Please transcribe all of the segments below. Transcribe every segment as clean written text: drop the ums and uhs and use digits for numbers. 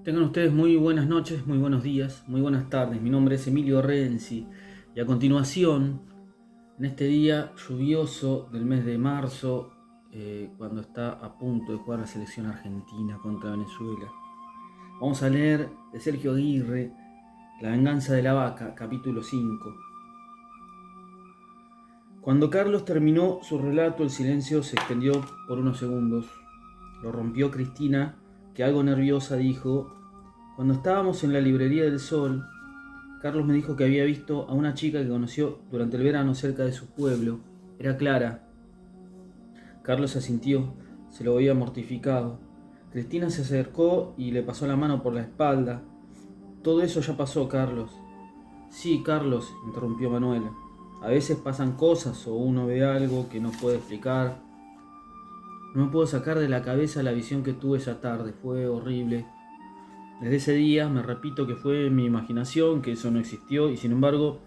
Tengan ustedes muy buenas noches, muy buenos días, muy buenas tardes. Mi nombre es Emilio Renzi y a continuación, en este día lluvioso del mes de marzo, cuando está a punto de jugar la selección argentina contra Venezuela, vamos a leer de Sergio Aguirre La venganza de la vaca, capítulo 5. Cuando Carlos terminó su relato, el silencio se extendió por unos segundos. Lo rompió Cristina, que algo nerviosa dijo: cuando estábamos en la librería del Sol, Carlos me dijo que había visto a una chica que conoció durante el verano cerca de su pueblo. Era Clara. Carlos asintió, se lo veía mortificado. Cristina se acercó y le pasó la mano por la espalda. Todo eso ya pasó, Carlos. Sí, Carlos, interrumpió Manuela. A veces pasan cosas o uno ve algo que no puede explicar. No me puedo sacar de la cabeza la visión que tuve esa tarde. Fue horrible. Desde ese día me repito que fue mi imaginación, que eso no existió, y sin embargo,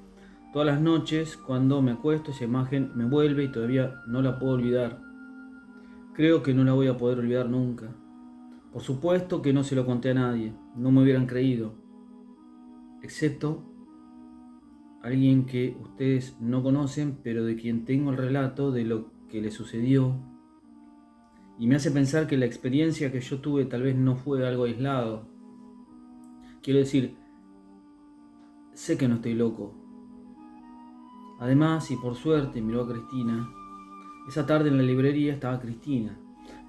todas las noches cuando me acuesto esa imagen me vuelve y todavía no la puedo olvidar. Creo que no la voy a poder olvidar nunca. Por supuesto que no se lo conté a nadie, no me hubieran creído, excepto alguien que ustedes no conocen, pero de quien tengo el relato de lo que le sucedió, y me hace pensar que la experiencia que yo tuve tal vez no fue algo aislado. Quiero decir, sé que no estoy loco. Además, y por suerte, miró a Cristina. Esa tarde en la librería estaba Cristina.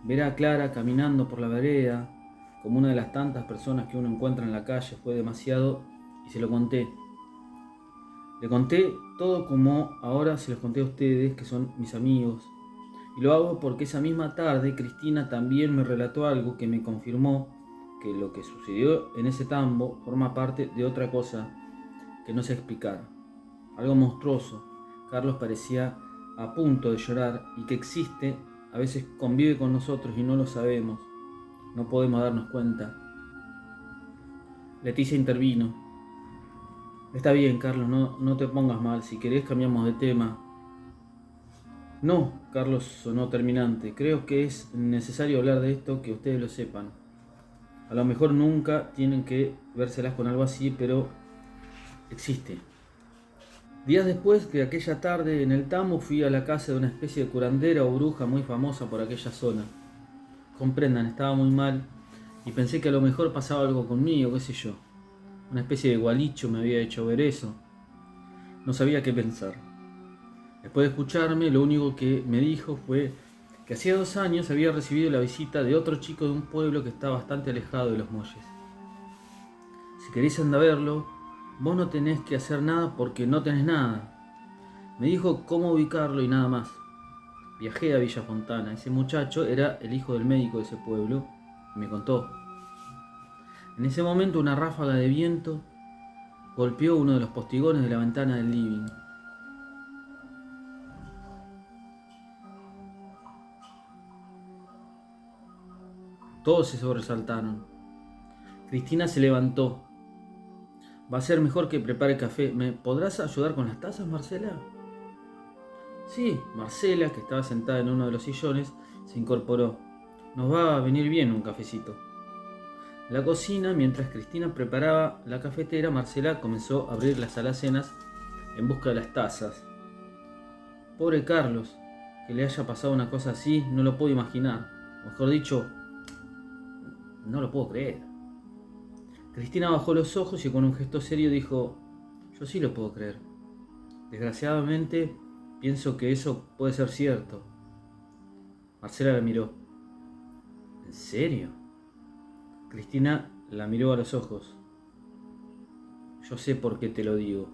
Ver a Clara caminando por la vereda, como una de las tantas personas que uno encuentra en la calle, fue demasiado y se lo conté. Le conté todo como ahora se los conté a ustedes, que son mis amigos. Y lo hago porque esa misma tarde Cristina también me relató algo que me confirmó que lo que sucedió en ese tambo forma parte de otra cosa que no sé explicar. Algo monstruoso. Carlos parecía a punto de llorar y que existe, a veces convive con nosotros y no lo sabemos. No podemos darnos cuenta. Leticia intervino. Está bien, Carlos, no te pongas mal. Si querés cambiamos de tema. No, Carlos sonó terminante. Creo que es necesario hablar de esto, que ustedes lo sepan. A lo mejor nunca tienen que vérselas con algo así, pero existe. Días después de aquella tarde en el tambo fui a la casa de una especie de curandera o bruja muy famosa por aquella zona. Comprendan, estaba muy mal y pensé que a lo mejor pasaba algo conmigo, qué sé yo. Una especie de gualicho me había hecho ver eso. No sabía qué pensar. Después de escucharme, lo único que me dijo fue que hacía 2 años había recibido la visita de otro chico de un pueblo que está bastante alejado de los Molles. Si queréis andar a verlo, vos no tenés que hacer nada porque no tenés nada. Me dijo cómo ubicarlo y nada más. Viajé a Villa Fontana. Ese muchacho era el hijo del médico de ese pueblo y me contó. En ese momento una ráfaga de viento golpeó uno de los postigones de la ventana del living. Todos se sobresaltaron. Cristina se levantó. Va a ser mejor que prepare café. ¿Me podrás ayudar con las tazas, Marcela? Sí, Marcela, que estaba sentada en uno de los sillones, se incorporó. Nos va a venir bien un cafecito. La cocina, mientras Cristina preparaba la cafetera, Marcela comenzó a abrir las alacenas en busca de las tazas. Pobre Carlos, que le haya pasado una cosa así, no lo puedo imaginar. Mejor dicho, no lo puedo creer. Cristina bajó los ojos y con un gesto serio dijo: yo sí lo puedo creer. Desgraciadamente, pienso que eso puede ser cierto. Marcela la miró. ¿En serio? Cristina la miró a los ojos. Yo sé por qué te lo digo.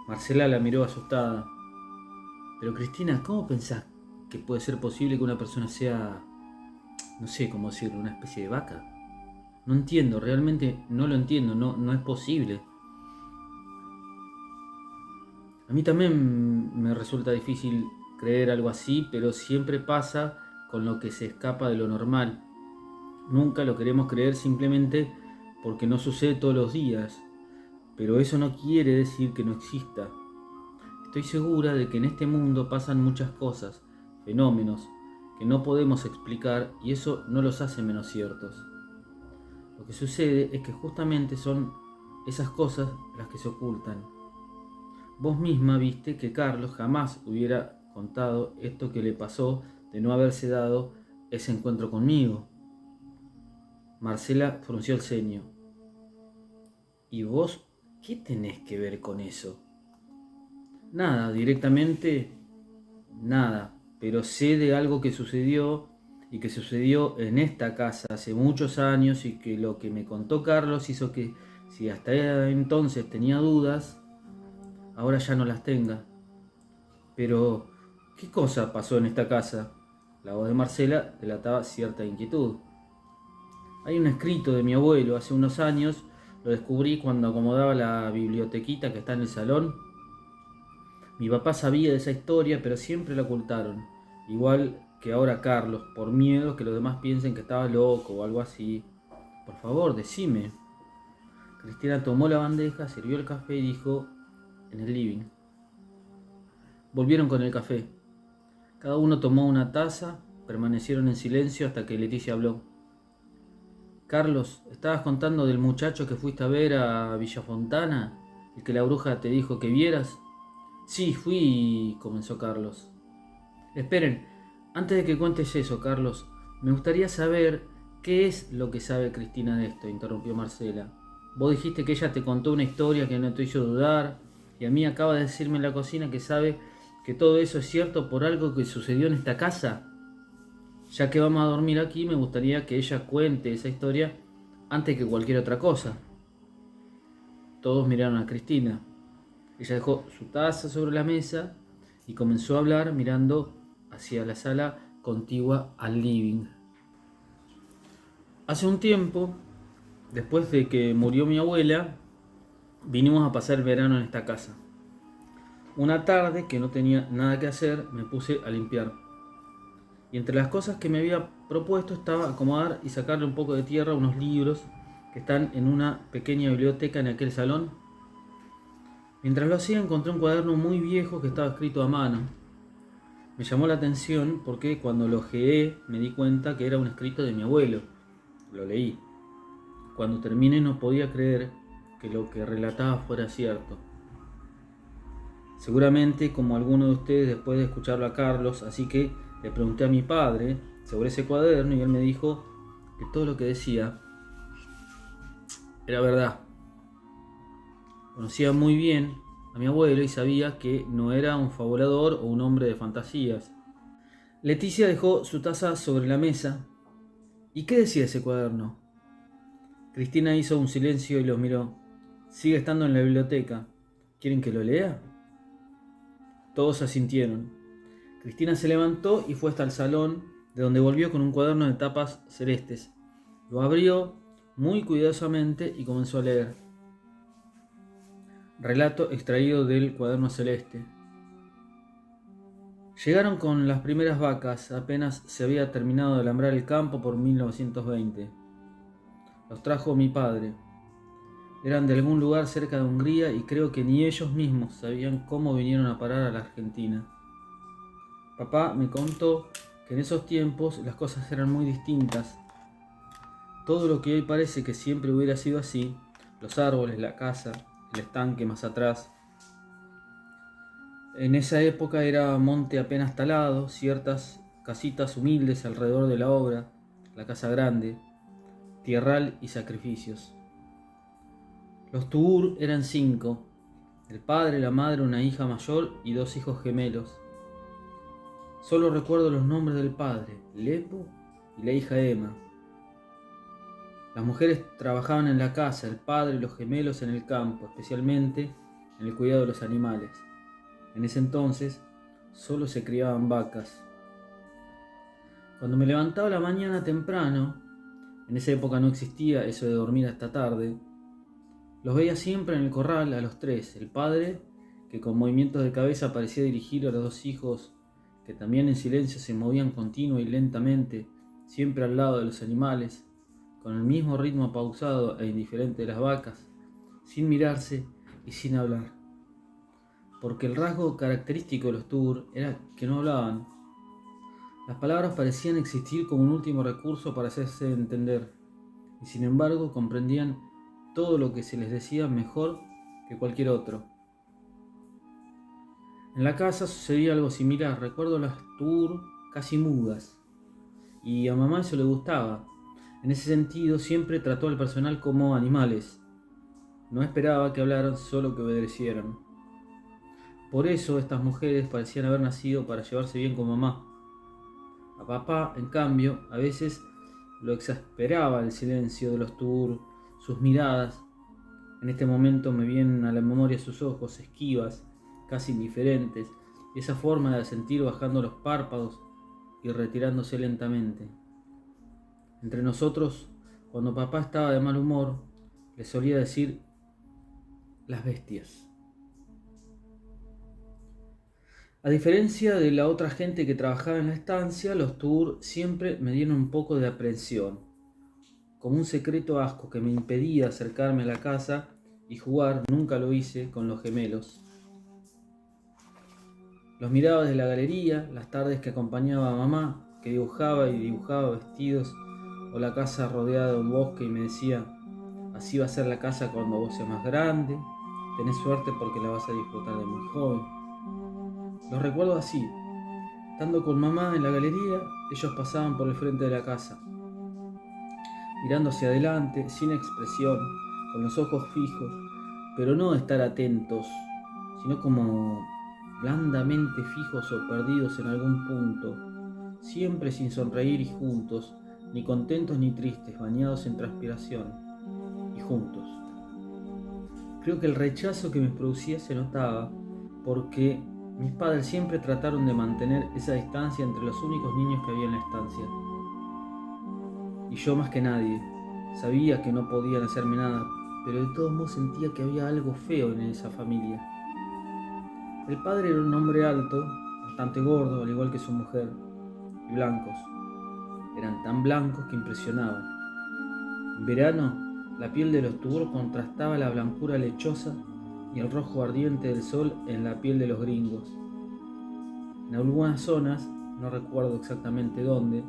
Marcela la miró asustada. Pero Cristina, ¿cómo pensás que puede ser posible que una persona sea, no sé cómo decirlo, una especie de vaca? No entiendo, realmente no lo entiendo, no es posible. A mí también me resulta difícil creer algo así, pero siempre pasa con lo que se escapa de lo normal. Nunca lo queremos creer simplemente porque no sucede todos los días, pero eso no quiere decir que no exista. Estoy segura de que en este mundo pasan muchas cosas, fenómenos, que no podemos explicar y eso no los hace menos ciertos. Lo que sucede es que justamente son esas cosas las que se ocultan. Vos misma viste que Carlos jamás hubiera contado esto que le pasó de no haberse dado ese encuentro conmigo. Marcela frunció el ceño. ¿Y vos qué tenés que ver con eso? Nada, directamente nada, pero sé de algo que sucedió y que sucedió en esta casa hace muchos años y que lo que me contó Carlos hizo que si hasta entonces tenía dudas, ahora ya no las tenga. Pero, ¿qué cosa pasó en esta casa? La voz de Marcela delataba cierta inquietud. Hay un escrito de mi abuelo hace unos años, lo descubrí cuando acomodaba la bibliotequita que está en el salón. Mi papá sabía de esa historia, pero siempre la ocultaron. Igual que ahora Carlos, por miedo que los demás piensen que estaba loco o algo así. Por favor, decime. Cristina tomó la bandeja, sirvió el café y dijo, en el living. Volvieron con el café. Cada uno tomó una taza, permanecieron en silencio hasta que Leticia habló. Carlos, ¿estabas contando del muchacho que fuiste a ver a Villafontana? ¿El que la bruja te dijo que vieras? Sí, fui, comenzó Carlos. Esperen, antes de que cuentes eso, Carlos, me gustaría saber qué es lo que sabe Cristina de esto, interrumpió Marcela. Vos dijiste que ella te contó una historia que no te hizo dudar, y a mí acaba de decirme en la cocina que sabe que todo eso es cierto por algo que sucedió en esta casa. Ya que vamos a dormir aquí, me gustaría que ella cuente esa historia antes que cualquier otra cosa. Todos miraron a Cristina. Ella dejó su taza sobre la mesa y comenzó a hablar mirando hacia la sala contigua al living. Hace un tiempo, después de que murió mi abuela, vinimos a pasar el verano en esta casa. Una tarde que no tenía nada que hacer, me puse a limpiar. Y entre las cosas que me había propuesto estaba acomodar y sacarle un poco de tierra a unos libros que están en una pequeña biblioteca en aquel salón. Mientras lo hacía encontré un cuaderno muy viejo que estaba escrito a mano. Me llamó la atención porque cuando lo ojeé me di cuenta que era un escrito de mi abuelo. Lo leí. Cuando terminé no podía creer que lo que relataba fuera cierto. Seguramente como alguno de ustedes después de escucharlo a Carlos, así que le pregunté a mi padre sobre ese cuaderno y él me dijo que todo lo que decía era verdad. Conocía muy bien a mi abuelo y sabía que no era un fabulador o un hombre de fantasías. Leticia dejó su taza sobre la mesa. ¿Y qué decía ese cuaderno? Cristina hizo un silencio y los miró. Sigue estando en la biblioteca. ¿Quieren que lo lea? Todos asintieron. Cristina se levantó y fue hasta el salón, de donde volvió con un cuaderno de tapas celestes. Lo abrió muy cuidadosamente y comenzó a leer. Relato extraído del cuaderno celeste. Llegaron con las primeras vacas, apenas se había terminado de alambrar el campo por 1920. Los trajo mi padre. Eran de algún lugar cerca de Hungría y creo que ni ellos mismos sabían cómo vinieron a parar a la Argentina. Papá me contó que en esos tiempos las cosas eran muy distintas. Todo lo que hoy parece que siempre hubiera sido así, los árboles, la casa, el estanque más atrás. En esa época era monte apenas talado, ciertas casitas humildes alrededor de la obra, la casa grande, tierral y sacrificios. Los Tugur eran 5, el padre, la madre, una hija mayor y 2 hijos gemelos. Solo recuerdo los nombres del padre, Lepo y la hija Emma. Las mujeres trabajaban en la casa, el padre y los gemelos en el campo, especialmente en el cuidado de los animales. En ese entonces solo se criaban vacas. Cuando me levantaba la mañana temprano, en esa época no existía eso de dormir hasta tarde, los veía siempre en el corral a los 3, el padre, que con movimientos de cabeza parecía dirigir a los 2 hijos, que también en silencio se movían continua y lentamente, siempre al lado de los animales, con el mismo ritmo pausado e indiferente de las vacas, sin mirarse y sin hablar. Porque el rasgo característico de los Tugur era que no hablaban. Las palabras parecían existir como un último recurso para hacerse entender, y sin embargo comprendían todo lo que se les decía mejor que cualquier otro. En la casa sucedía algo similar. Recuerdo las Tur casi mudas, y a mamá eso le gustaba. En ese sentido siempre trató al personal como animales. No esperaba que hablaran, solo que obedecieran. Por eso estas mujeres parecían haber nacido para llevarse bien con mamá. A papá, en cambio, a veces lo exasperaba el silencio de los Tur, sus miradas. En este momento me vienen a la memoria sus ojos esquivas, casi indiferentes, y esa forma de sentir bajando los párpados y retirándose lentamente. Entre nosotros, cuando papá estaba de mal humor, le solía decir las bestias. A diferencia de la otra gente que trabajaba en la estancia, los Tur siempre me dieron un poco de aprensión, como un secreto asco que me impedía acercarme a la casa y jugar. Nunca lo hice con los gemelos. Los miraba desde la galería, las tardes que acompañaba a mamá, que dibujaba y dibujaba vestidos, o la casa rodeada de un bosque, y me decía: así va a ser la casa cuando vos seas más grande, tenés suerte porque la vas a disfrutar de muy joven. Los recuerdo así. Estando con mamá en la galería, ellos pasaban por el frente de la casa, mirando hacia adelante, sin expresión, con los ojos fijos, pero no estar atentos, sino como blandamente fijos o perdidos en algún punto, siempre sin sonreír y juntos, ni contentos ni tristes, bañados en transpiración, y juntos. Creo que el rechazo que me producía se notaba, porque mis padres siempre trataron de mantener esa distancia entre los únicos niños que había en la estancia. Y yo más que nadie, sabía que no podían hacerme nada, pero de todos modos sentía que había algo feo en esa familia. El padre era un hombre alto, bastante gordo, al igual que su mujer, y blancos. Eran tan blancos que impresionaban. En verano, la piel de los Tur contrastaba la blancura lechosa y el rojo ardiente del sol en la piel de los gringos. En algunas zonas, no recuerdo exactamente dónde,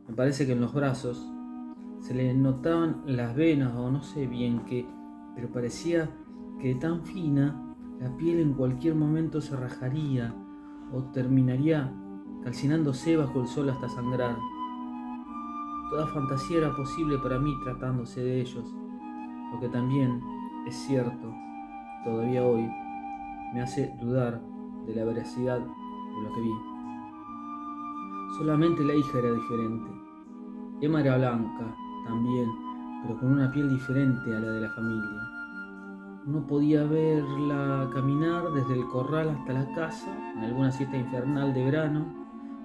me parece que en los brazos, se le notaban las venas o no sé bien qué, pero parecía que de tan fina la piel en cualquier momento se rajaría o terminaría calcinándose bajo el sol hasta sangrar. Toda fantasía era posible para mí tratándose de ellos, lo que también es cierto, todavía hoy, me hace dudar de la veracidad de lo que vi. Solamente la hija era diferente. Emma era blanca, también, pero con una piel diferente a la de la familia. Uno podía verla caminar desde el corral hasta la casa, en alguna siesta infernal de verano,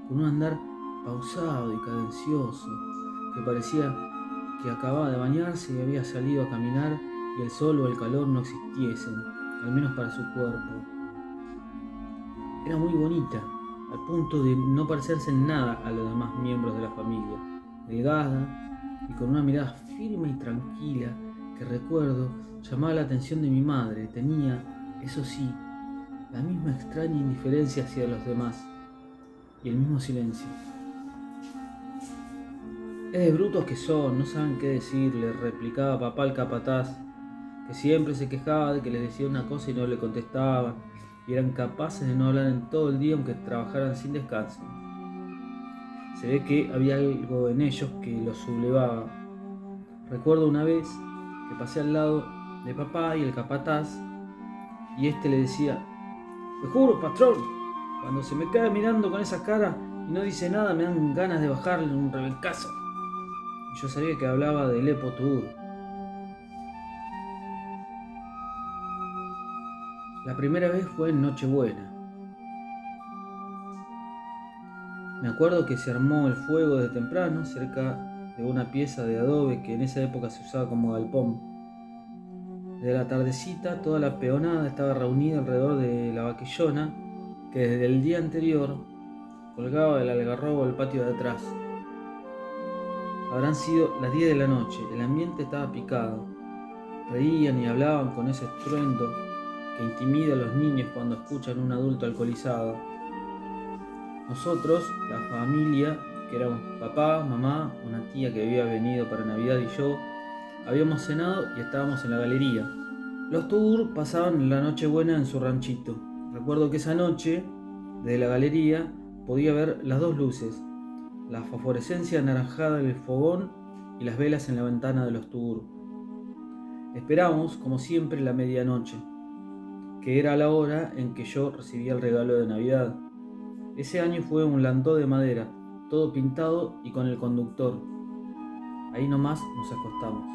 con un andar pausado y cadencioso, que parecía que acababa de bañarse y había salido a caminar y el sol o el calor no existiesen, al menos para su cuerpo. Era muy bonita, al punto de no parecerse en nada a los demás miembros de la familia. Delgada y con una mirada firme y tranquila que recuerdo llamaba la atención de mi madre. Tenía, eso sí, la misma extraña indiferencia hacia los demás y el mismo silencio. Es de brutos que son, no saben qué decirle, replicaba papá al capataz, que siempre se quejaba de que les decía una cosa y no le contestaban, y eran capaces de no hablar en todo el día aunque trabajaran sin descanso. Se ve que había algo en ellos que los sublevaba. Recuerdo una vez que pasé al lado de papá y el capataz, y este le decía: "Te juro, patrón, cuando se me queda mirando con esa cara y no dice nada, me dan ganas de bajarle un rebencazo". Y yo sabía que hablaba de Lepo Tur. La primera vez fue en Nochebuena. Me acuerdo que se armó el fuego de temprano cerca de una pieza de adobe que en esa época se usaba como galpón. Desde la tardecita toda la peonada estaba reunida alrededor de la vaquillona que desde el día anterior colgaba del algarrobo del patio de atrás. Habrán sido las 10 de la noche, el ambiente estaba picado. Reían y hablaban con ese estruendo que intimida a los niños cuando escuchan a un adulto alcoholizado. Nosotros, la familia, que éramos papá, mamá, una tía que había venido para Navidad y yo, habíamos cenado y estábamos en la galería. Los Tur pasaban la Nochebuena en su ranchito. Recuerdo que esa noche, desde la galería, podía ver las dos luces, la fosforescencia anaranjada del fogón y las velas en la ventana de los Tur. Esperamos, como siempre, la medianoche, que era la hora en que yo recibía el regalo de Navidad. Ese año fue un landó de madera, todo pintado y con el conductor. Ahí nomás nos acostamos.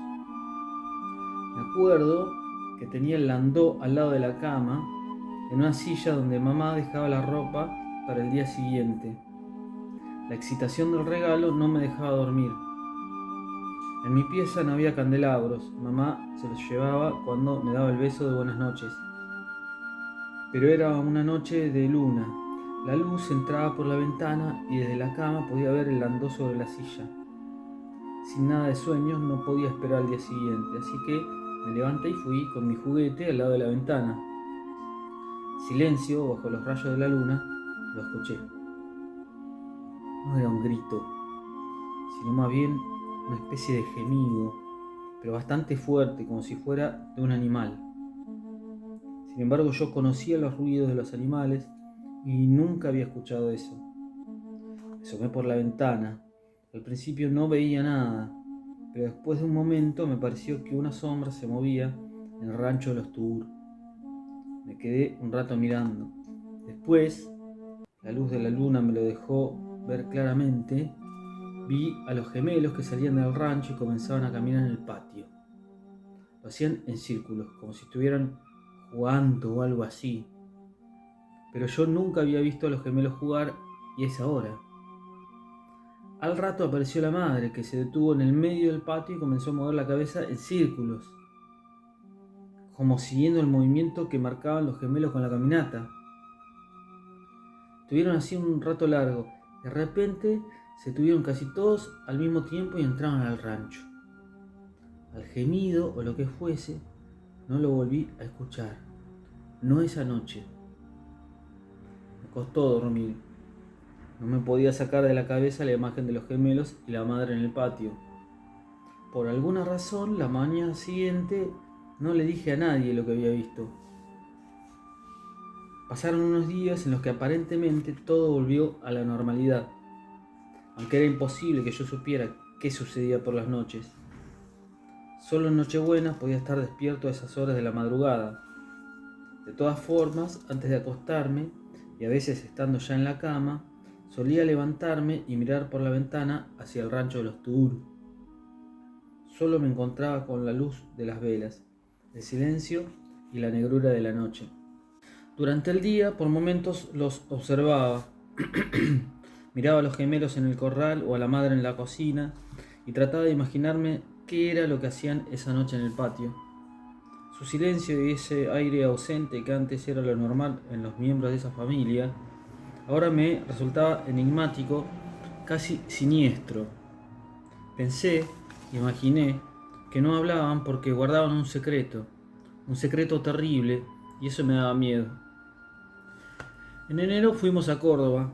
Me acuerdo que tenía el landó al lado de la cama, en una silla donde mamá dejaba la ropa para el día siguiente. La excitación del regalo no me dejaba dormir. En mi pieza no había candelabros, mamá se los llevaba cuando me daba el beso de buenas noches. Pero era una noche de luna. La luz entraba por la ventana y desde la cama podía ver el landó sobre la silla. Sin nada de sueños no podía esperar al día siguiente, así que me levanté y fui con mi juguete al lado de la ventana. Silencio bajo los rayos de la luna, lo escuché. No era un grito, sino más bien una especie de gemido, pero bastante fuerte, como si fuera de un animal. Sin embargo, yo conocía los ruidos de los animales y nunca había escuchado eso. Me asomé por la ventana. Al principio no veía nada, pero después de un momento me pareció que una sombra se movía en el rancho de los Tur. Me quedé un rato mirando. Después, la luz de la luna me lo dejó ver claramente. Vi a los gemelos que salían del rancho y comenzaban a caminar en el patio. Lo hacían en círculos, como si estuvieran jugando o algo así. Pero yo nunca había visto a los gemelos jugar y es ahora. Al rato apareció la madre, que se detuvo en el medio del patio y comenzó a mover la cabeza en círculos, como siguiendo el movimiento que marcaban los gemelos con la caminata. Estuvieron así un rato largo. De repente se tuvieron casi todos al mismo tiempo y entraron al rancho. Al gemido o lo que fuese, no lo volví a escuchar. No esa noche. Me costó dormir. No me podía sacar de la cabeza la imagen de los gemelos y la madre en el patio. Por alguna razón, la mañana siguiente no le dije a nadie lo que había visto. Pasaron unos días en los que aparentemente todo volvió a la normalidad, aunque era imposible que yo supiera qué sucedía por las noches. Solo en Nochebuena podía estar despierto a esas horas de la madrugada. De todas formas, antes de acostarme, y a veces estando ya en la cama, solía levantarme y mirar por la ventana hacia el rancho de los Tur. Solo me encontraba con la luz de las velas, el silencio y la negrura de la noche. Durante el día, por momentos, los observaba. Miraba a los gemelos en el corral o a la madre en la cocina y trataba de imaginarme qué era lo que hacían esa noche en el patio. Su silencio y ese aire ausente que antes era lo normal en los miembros de esa familia, ahora me resultaba enigmático, casi siniestro. Pensé, imaginé, que no hablaban porque guardaban un secreto terrible, y eso me daba miedo. En enero fuimos a Córdoba.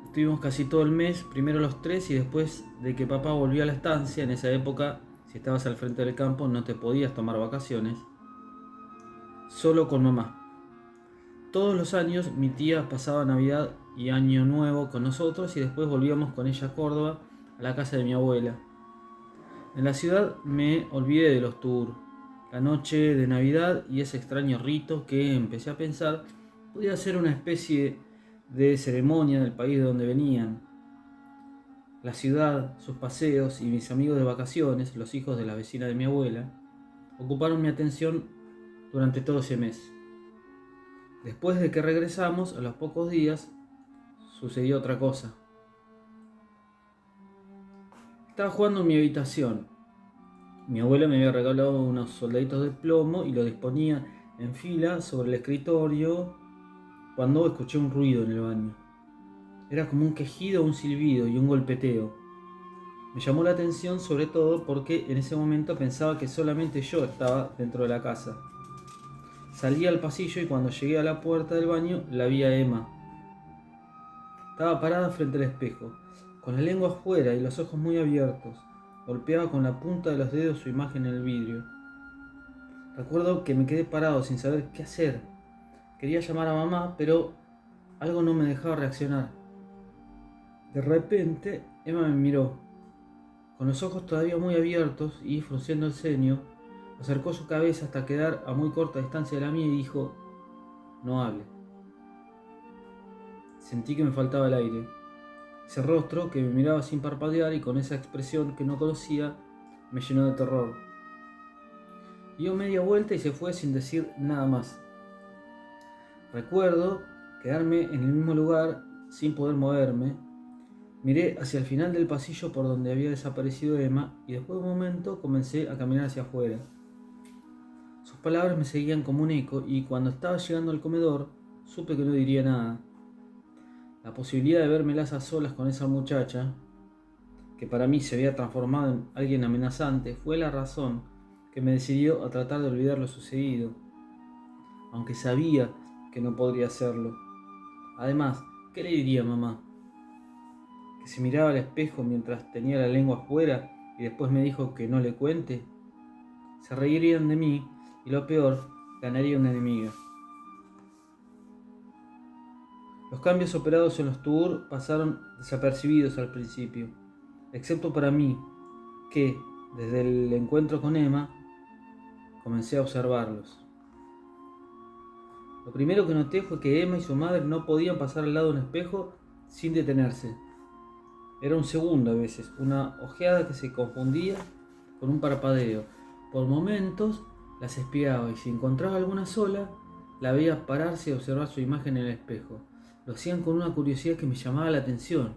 Estuvimos casi todo el mes, primero los tres y después de que papá volvió a la estancia. En esa época, si estabas al frente del campo, no te podías tomar vacaciones. Solo con mamá. Todos los años mi tía pasaba Navidad y Año Nuevo con nosotros y después volvíamos con ella a Córdoba, a la casa de mi abuela. En la ciudad me olvidé de los tours, la noche de Navidad y ese extraño rito que empecé a pensar podía ser una especie de ceremonia del país de donde venían. La ciudad, sus paseos y mis amigos de vacaciones, los hijos de la vecina de mi abuela, ocuparon mi atención durante todo ese mes. Después de que regresamos, a los pocos días, sucedió otra cosa. Estaba jugando en mi habitación. Mi abuela me había regalado unos soldaditos de plomo y los disponía en fila sobre el escritorio cuando escuché un ruido en el baño. Era como un quejido, un silbido y un golpeteo. Me llamó la atención sobre todo porque en ese momento pensaba que solamente yo estaba dentro de la casa. Salí al pasillo y cuando llegué a la puerta del baño la vi a Emma. Estaba parada frente al espejo, con la lengua afuera y los ojos muy abiertos. Golpeaba con la punta de los dedos su imagen en el vidrio. Recuerdo que me quedé parado sin saber qué hacer. Quería llamar a mamá, pero algo no me dejaba reaccionar. De repente, Emma me miró, con los ojos todavía muy abiertos y frunciendo el ceño, acercó su cabeza hasta quedar a muy corta distancia de la mía y dijo: "No hable". Sentí que me faltaba el aire. Ese rostro que me miraba sin parpadear y con esa expresión que no conocía me llenó de terror. Dio media vuelta y se fue sin decir nada más. Recuerdo quedarme en el mismo lugar sin poder moverme. Miré hacia el final del pasillo por donde había desaparecido Emma y después de un momento comencé a caminar hacia afuera. Sus palabras me seguían como un eco y cuando estaba llegando al comedor supe que no diría nada. La posibilidad de vérmelas a solas con esa muchacha, que para mí se había transformado en alguien amenazante, fue la razón que me decidió a tratar de olvidar lo sucedido, aunque sabía que no podría hacerlo. Además, ¿qué le diría a mamá? ¿Que se miraba al espejo mientras tenía la lengua afuera y después me dijo que no le cuente? Se reirían de mí y lo peor, ganaría una enemiga. Los cambios operados en los Tugur pasaron desapercibidos al principio, excepto para mí, que, desde el encuentro con Emma, comencé a observarlos. Lo primero que noté fue que Emma y su madre no podían pasar al lado de un espejo sin detenerse. Era un segundo a veces, una ojeada que se confundía con un parpadeo. Por momentos las espiaba y si encontraba alguna sola, la veía pararse y observar su imagen en el espejo. Lo hacían con una curiosidad que me llamaba la atención,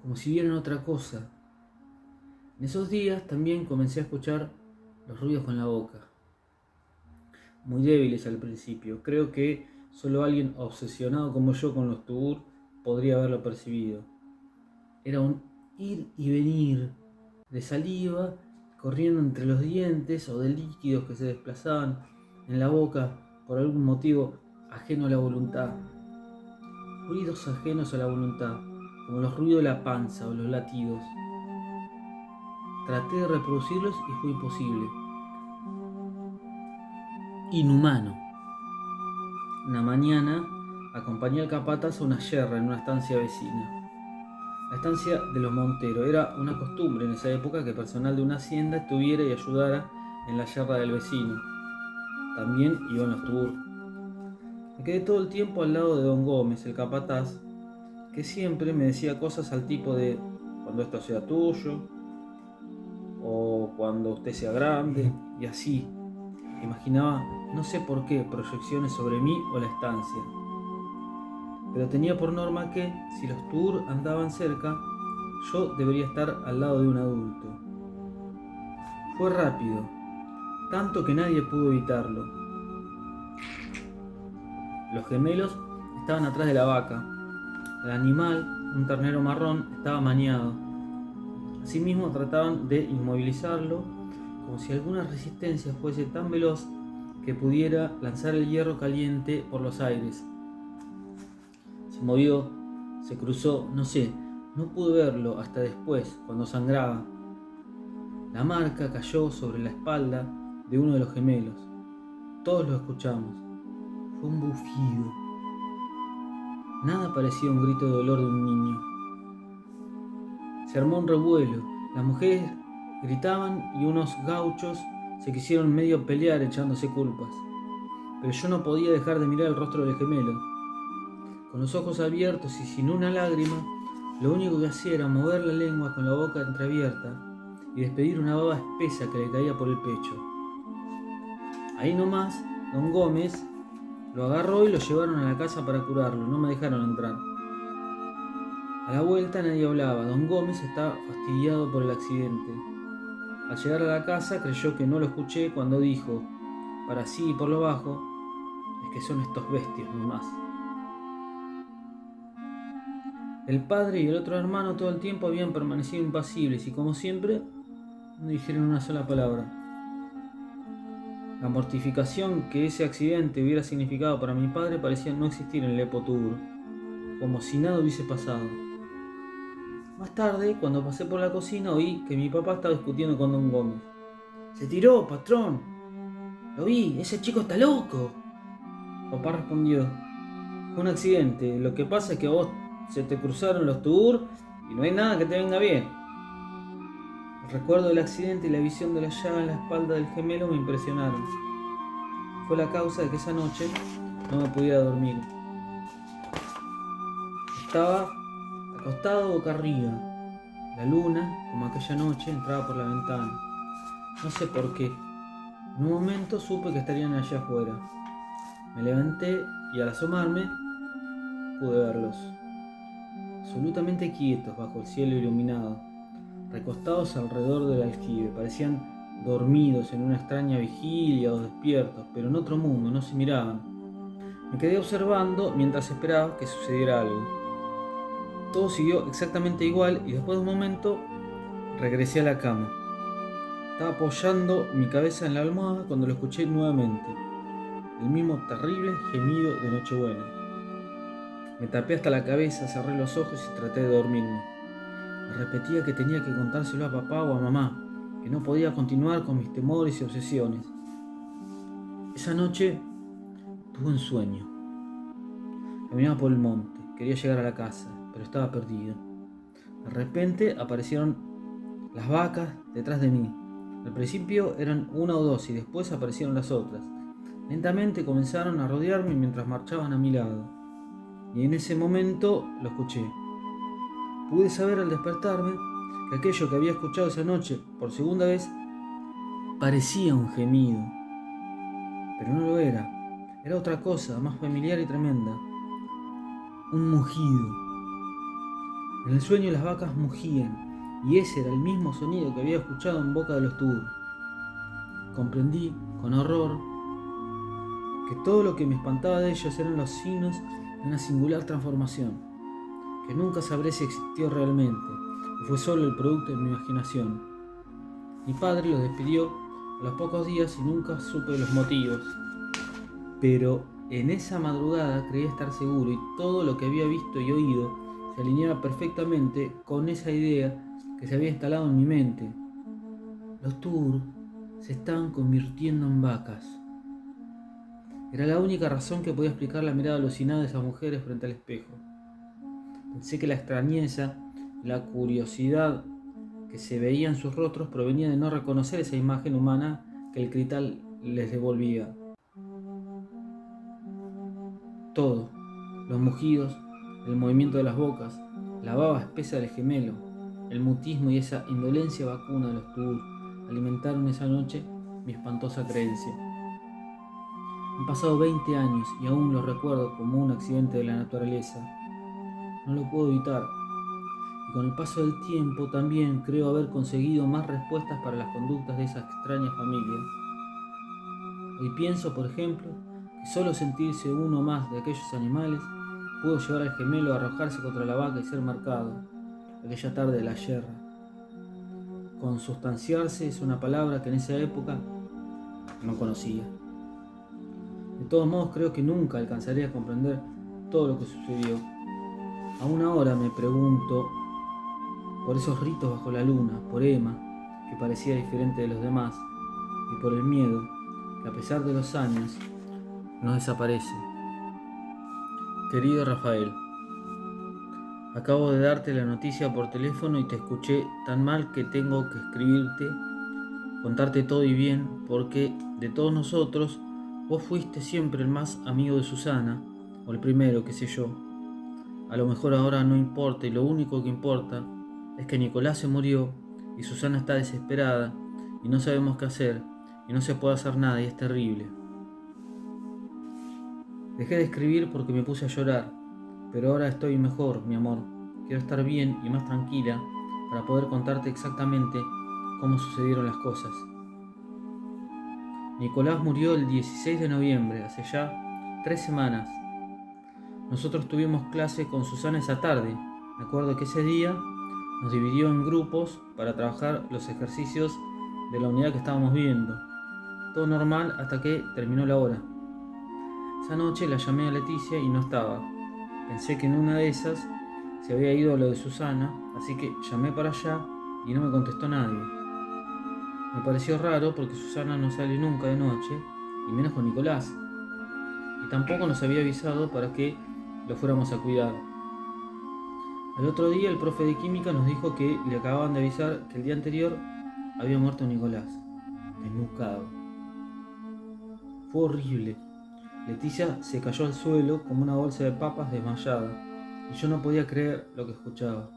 como si vieran otra cosa. En esos días también comencé a escuchar los ruidos con la boca, muy débiles al principio. Creo que solo alguien obsesionado como yo con los Tugur podría haberlo percibido. Era un ir y venir de saliva corriendo entre los dientes o de líquidos que se desplazaban en la boca por algún motivo ajeno a la voluntad. Ruidos ajenos a la voluntad, como los ruidos de la panza o los latidos. Traté de reproducirlos y fue imposible. Inhumano. Una mañana acompañé al capataz a una yerra en una estancia vecina. La estancia de los Monteros. Era una costumbre en esa época que el personal de una hacienda estuviera y ayudara en la yerra del vecino. También iban los Tugur. Me quedé todo el tiempo al lado de don Gómez, el capataz, que siempre me decía cosas al tipo de: "Cuando esto sea tuyo", o "Cuando usted sea grande", y así. Imaginaba, no sé por qué, proyecciones sobre mí o la estancia. Pero tenía por norma que, si los Tugur andaban cerca, yo debería estar al lado de un adulto. Fue rápido, tanto que nadie pudo evitarlo. Los gemelos estaban atrás de la vaca. El animal, un ternero marrón, estaba maniado. Asimismo trataban de inmovilizarlo, como si alguna resistencia fuese tan veloz que pudiera lanzar el hierro caliente por los aires. Se movió, se cruzó, no sé, no pude verlo hasta después, cuando sangraba. La marca cayó sobre la espalda de uno de los gemelos. Todos lo escuchamos. Fue un bufido. Nada parecía un grito de dolor de un niño. Se armó un revuelo. Las mujeres gritaban y unos gauchos se quisieron medio pelear echándose culpas. Pero yo no podía dejar de mirar el rostro del gemelo. Con los ojos abiertos y sin una lágrima, lo único que hacía era mover la lengua con la boca entreabierta y despedir una baba espesa que le caía por el pecho. Ahí nomás, don Gómez lo agarró y lo llevaron a la casa para curarlo. No me dejaron entrar. A la vuelta nadie hablaba. Don Gómez estaba fastidiado por el accidente. Al llegar a la casa creyó que no lo escuché cuando dijo, para sí y por lo bajo: "Es que son estos bestias nomás". El padre y el otro hermano todo el tiempo habían permanecido impasibles y, como siempre, no dijeron una sola palabra. La mortificación que ese accidente hubiera significado para mi padre parecía no existir en el Epo Tugur. como si nada hubiese pasado. Más tarde, cuando pasé por la cocina, oí que mi papá estaba discutiendo con don Gómez. «Se tiró, patrón. Lo vi, ese chico está loco». Papá respondió: «Fue un accidente. Lo que pasa es que a vos se te cruzaron los tubur y no hay nada que te venga bien». El recuerdo del accidente y la visión de la llaga en la espalda del gemelo me impresionaron. Fue la causa de que esa noche no me pudiera dormir. Estaba acostado boca arriba. La luna, como aquella noche, entraba por la ventana. No sé por qué. En un momento supe que estarían allá afuera. Me levanté y al asomarme pude verlos. Absolutamente quietos bajo el cielo iluminado, recostados alrededor del aljibe. Parecían dormidos en una extraña vigilia o despiertos, pero en otro mundo, no se miraban. Me quedé observando mientras esperaba que sucediera algo. Todo siguió exactamente igual y después de un momento regresé a la cama. Estaba apoyando mi cabeza en la almohada cuando lo escuché nuevamente. El mismo terrible gemido de Nochebuena. Me tapé hasta la cabeza, cerré los ojos y traté de dormirme. Me repetía que tenía que contárselo a papá o a mamá, que no podía continuar con mis temores y obsesiones. Esa noche tuve un sueño. Caminaba por el monte, quería llegar a la casa, pero estaba perdido. De repente aparecieron las vacas detrás de mí. Al principio eran una o dos y después aparecieron las otras. Lentamente comenzaron a rodearme mientras marchaban a mi lado. Y en ese momento lo escuché. Pude saber al despertarme que aquello que había escuchado esa noche por segunda vez parecía un gemido. Pero no lo era. Era otra cosa, más familiar y tremenda. Un mugido. En el sueño las vacas mugían, y ese era el mismo sonido que había escuchado en boca de los tubos. Comprendí, con horror, que todo lo que me espantaba de ellos eran los signos de una singular transformación, que nunca sabré si existió realmente, o fue solo el producto de mi imaginación. Mi padre los despidió a los pocos días y nunca supe los motivos. Pero en esa madrugada creí estar seguro y todo lo que había visto y oído se alineaba perfectamente con esa idea que se había instalado en mi mente. Los Tur se estaban convirtiendo en vacas. Era la única razón que podía explicar la mirada alucinada de esas mujeres frente al espejo. Pensé que la extrañeza, la curiosidad que se veía en sus rostros provenía de no reconocer esa imagen humana que el cristal les devolvía. Todo, los mugidos, el movimiento de las bocas, la baba espesa del gemelo, el mutismo y esa indolencia vacuna de los Tur alimentaron esa noche mi espantosa creencia. Han pasado 20 años y aún lo recuerdo como un accidente de la naturaleza. No lo puedo evitar. Y con el paso del tiempo también creo haber conseguido más respuestas para las conductas de esa extraña familia. Hoy pienso, por ejemplo, que solo sentirse uno más de aquellos animales pudo llevar al gemelo a arrojarse contra la vaca y ser marcado, aquella tarde de la yerra. Consustanciarse es una palabra que en esa época no conocía. De todos modos, creo que nunca alcanzaré a comprender todo lo que sucedió. Aún ahora me pregunto por esos ritos bajo la luna, por Emma, que parecía diferente de los demás, y por el miedo, que a pesar de los años, no desaparece. Querido Rafael, acabo de darte la noticia por teléfono y te escuché tan mal que tengo que escribirte, contarte todo y bien, porque de todos nosotros, vos fuiste siempre el más amigo de Susana, o el primero, qué sé yo. A lo mejor ahora no importa y lo único que importa es que Nicolás se murió y Susana está desesperada y no sabemos qué hacer y no se puede hacer nada y es terrible. Dejé de escribir porque me puse a llorar, pero ahora estoy mejor, mi amor. Quiero estar bien y más tranquila para poder contarte exactamente cómo sucedieron las cosas. Nicolás murió el 16 de noviembre, hace ya 3 semanas. Nosotros tuvimos clase con Susana esa tarde. Me acuerdo que ese día nos dividió en grupos para trabajar los ejercicios de la unidad que estábamos viendo. Todo normal hasta que terminó la hora. Esa noche la llamé a Leticia y no estaba. Pensé que en una de esas se había ido a lo de Susana, así que llamé para allá y no me contestó nadie. Me pareció raro porque Susana no sale nunca de noche, y menos con Nicolás. Y tampoco nos había avisado para que lo fuéramos a cuidar. Al otro día el profe de química nos dijo que le acababan de avisar que el día anterior había muerto Nicolás, desnucado. Fue horrible. Leticia se cayó al suelo como una bolsa de papas desmayada, y yo no podía creer lo que escuchaba.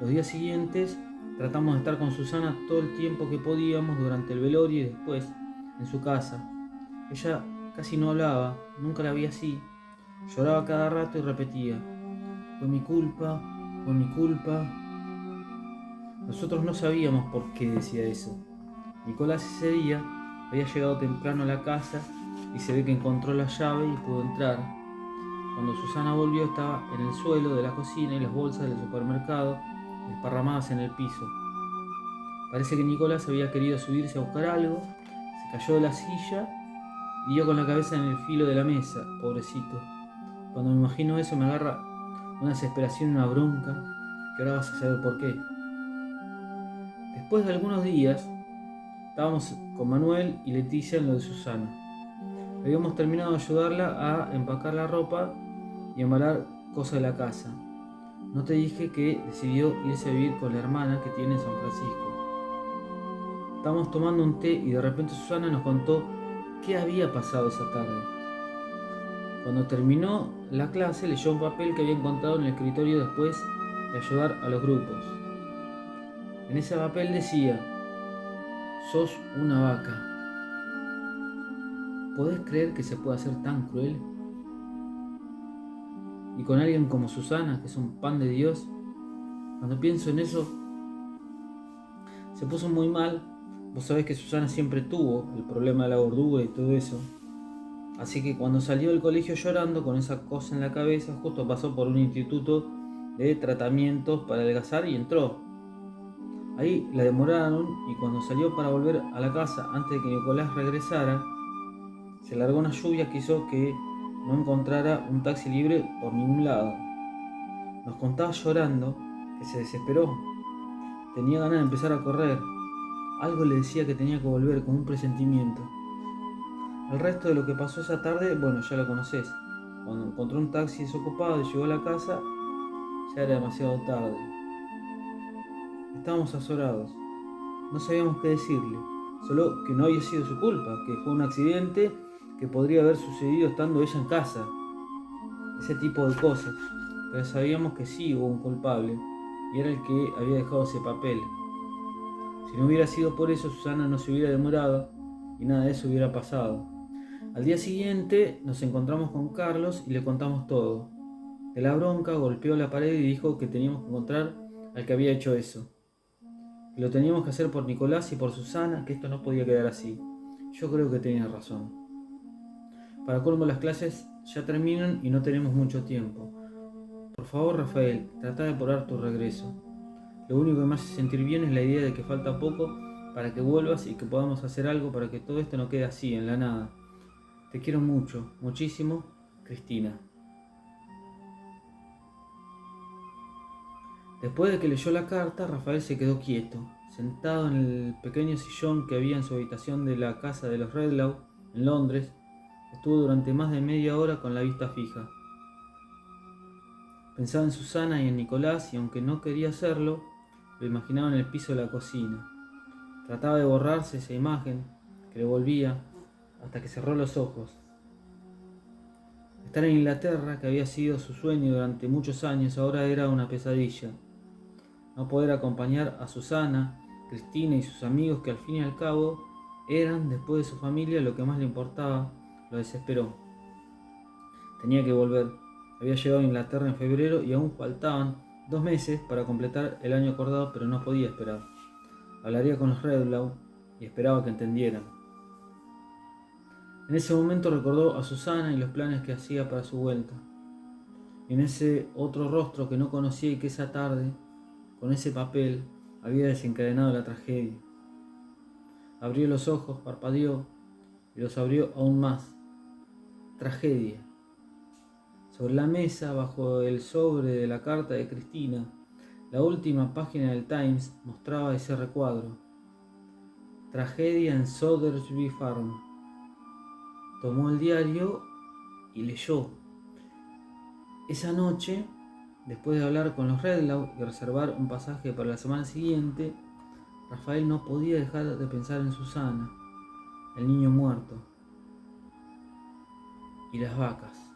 Los días siguientes tratamos de estar con Susana todo el tiempo que podíamos durante el velorio y después en su casa. Ella casi no hablaba, nunca la vi así. Lloraba cada rato y repetía: fue mi culpa, fue mi culpa. Nosotros no sabíamos por qué decía eso. Nicolás ese día había llegado temprano a la casa y se ve que encontró la llave y pudo entrar. Cuando Susana volvió estaba en el suelo de la cocina y las bolsas del supermercado desparramadas en el piso. Parece que Nicolás había querido subirse a buscar algo, se cayó de la silla y dio con la cabeza en el filo de la mesa, pobrecito. Cuando me imagino eso me agarra una desesperación y una bronca, que ahora vas a saber por qué. Después de algunos días, estábamos con Manuel y Leticia en lo de Susana. Habíamos terminado de ayudarla a empacar la ropa y embalar cosas de la casa. No te dije que decidió irse a vivir con la hermana que tiene en San Francisco. Estábamos tomando un té y de repente Susana nos contó qué había pasado esa tarde. Cuando terminó la clase leyó un papel que había encontrado en el escritorio después de ayudar a los grupos. En ese papel decía: sos una vaca. ¿Podés creer que se pueda ser tan cruel? Y con alguien como Susana, que es un pan de Dios. Cuando pienso en eso, se puso muy mal. Vos sabés que Susana siempre tuvo el problema de la gordura y todo eso. Así que cuando salió del colegio llorando con esa cosa en la cabeza, justo pasó por un instituto de tratamientos para adelgazar y entró. Ahí la demoraron y cuando salió para volver a la casa antes de que Nicolás regresara, se largó una lluvia que hizo que no encontrara un taxi libre por ningún lado. Nos contaba llorando que se desesperó. Tenía ganas de empezar a correr. Algo le decía que tenía que volver, con un presentimiento. El resto de lo que pasó esa tarde, bueno, ya lo conocés. Cuando encontró un taxi desocupado y llegó a la casa, ya era demasiado tarde. Estábamos azorados. No sabíamos qué decirle. Solo que no había sido su culpa, que fue un accidente que podría haber sucedido estando ella en casa. Ese tipo de cosas. Pero sabíamos que sí hubo un culpable, y era el que había dejado ese papel. Si no hubiera sido por eso, Susana no se hubiera demorado y nada de eso hubiera pasado. Al día siguiente nos encontramos con Carlos y le contamos todo. De la bronca golpeó la pared y dijo que teníamos que encontrar al que había hecho eso. Que lo teníamos que hacer por Nicolás y por Susana, que esto no podía quedar así. Yo creo que tenía razón. Para colmo, las clases ya terminan y no tenemos mucho tiempo. Por favor, Rafael, trata de apurar tu regreso. Lo único que me hace sentir bien es la idea de que falta poco para que vuelvas y que podamos hacer algo para que todo esto no quede así, en la nada. Te quiero mucho, muchísimo, Cristina. Después de que leyó la carta, Rafael se quedó quieto, sentado en el pequeño sillón que había en su habitación de la casa de los Redlaw, en Londres. Estuvo durante más de media hora con la vista fija. Pensaba en Susana y en Nicolás y aunque no quería hacerlo, lo imaginaba en el piso de la cocina. Trataba de borrarse esa imagen que le volvía hasta que cerró los ojos. Estar en Inglaterra, que había sido su sueño durante muchos años, ahora era una pesadilla. No poder acompañar a Susana, Cristina y sus amigos, que al fin y al cabo eran, después de su familia, lo que más le importaba, lo desesperó. Tenía que volver. Había llegado a Inglaterra en febrero y aún faltaban 2 meses para completar el año acordado, pero no podía esperar. Hablaría con los Redlaw y esperaba que entendieran. En ese momento recordó a Susana y los planes que hacía para su vuelta. Y en ese otro rostro que no conocía y que esa tarde, con ese papel, había desencadenado la tragedia. Abrió los ojos, parpadeó y los abrió aún más. Tragedia. Sobre la mesa, bajo el sobre de la carta de Cristina, la última página del Times mostraba ese recuadro. Tragedia en Sotheby's Farm. Tomó el diario y leyó. Esa noche, después de hablar con los Redlaw y reservar un pasaje para la semana siguiente, Rafael no podía dejar de pensar en Susana, el niño muerto y las vacas.